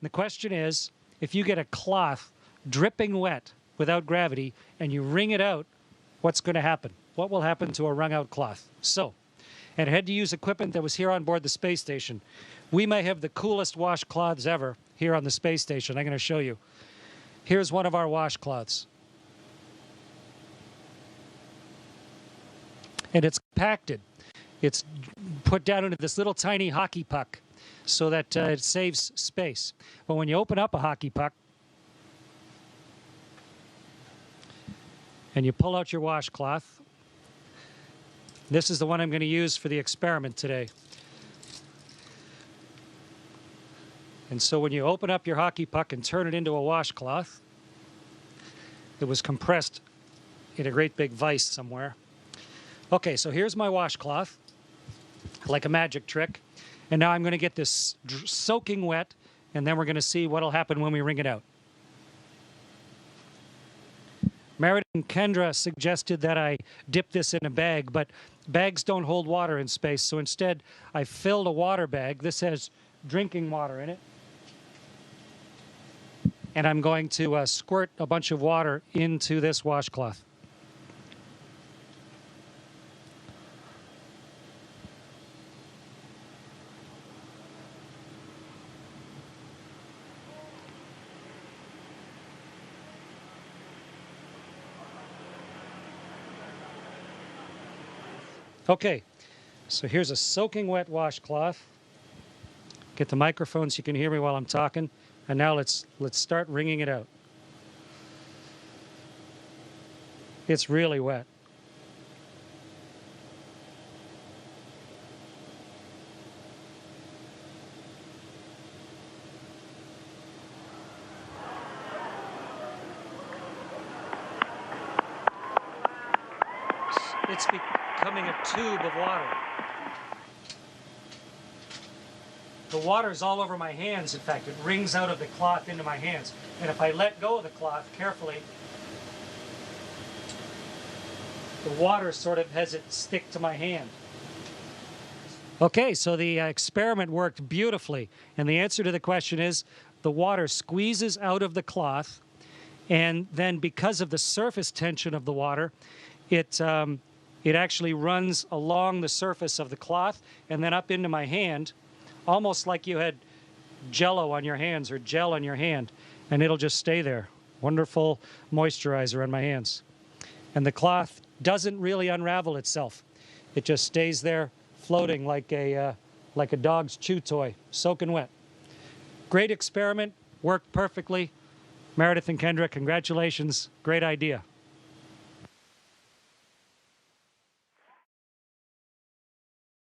The question is, if you get a cloth dripping wet without gravity and you wring it out, what's going to happen? What will happen to a wrung out cloth? So, and I had to use equipment that was here on board the space station. We may have the coolest washcloths ever here on the space station. I'm going to show you. Here's one of our washcloths. And it's compacted. It's put down into this little tiny hockey puck so that it saves space. But when you open up a hockey puck and you pull out your washcloth, this is the one I'm going to use for the experiment today. And so when you open up your hockey puck and turn it into a washcloth, it was compressed in a great big vise somewhere. Okay, so here's my washcloth, like a magic trick. And now I'm going to get this soaking wet, and then we're going to see what will happen when we wring it out. Meredith and Kendra suggested that I dip this in a bag, but bags don't hold water in space, so instead I filled a water bag. This has drinking water in it. And I'm going to squirt a bunch of water into this washcloth. Okay, so here's a soaking wet washcloth. Get the microphone so you can hear me while I'm talking. And now let's start wringing it out. It's really wet. It's becoming a tube of water. The water's all over my hands, in fact. It wrings out of the cloth into my hands. And if I let go of the cloth carefully, the water sort of has it stick to my hand. Okay, so the experiment worked beautifully. And the answer to the question is, the water squeezes out of the cloth, and then because of the surface tension of the water, it actually runs along the surface of the cloth and then up into my hand, almost like you had Jell-O on your hands or gel on your hand, and it'll just stay there. Wonderful moisturizer on my hands. And the cloth doesn't really unravel itself. It just stays there floating like a dog's chew toy, soaking wet. Great experiment, worked perfectly. Meredith and Kendra, congratulations. Great idea.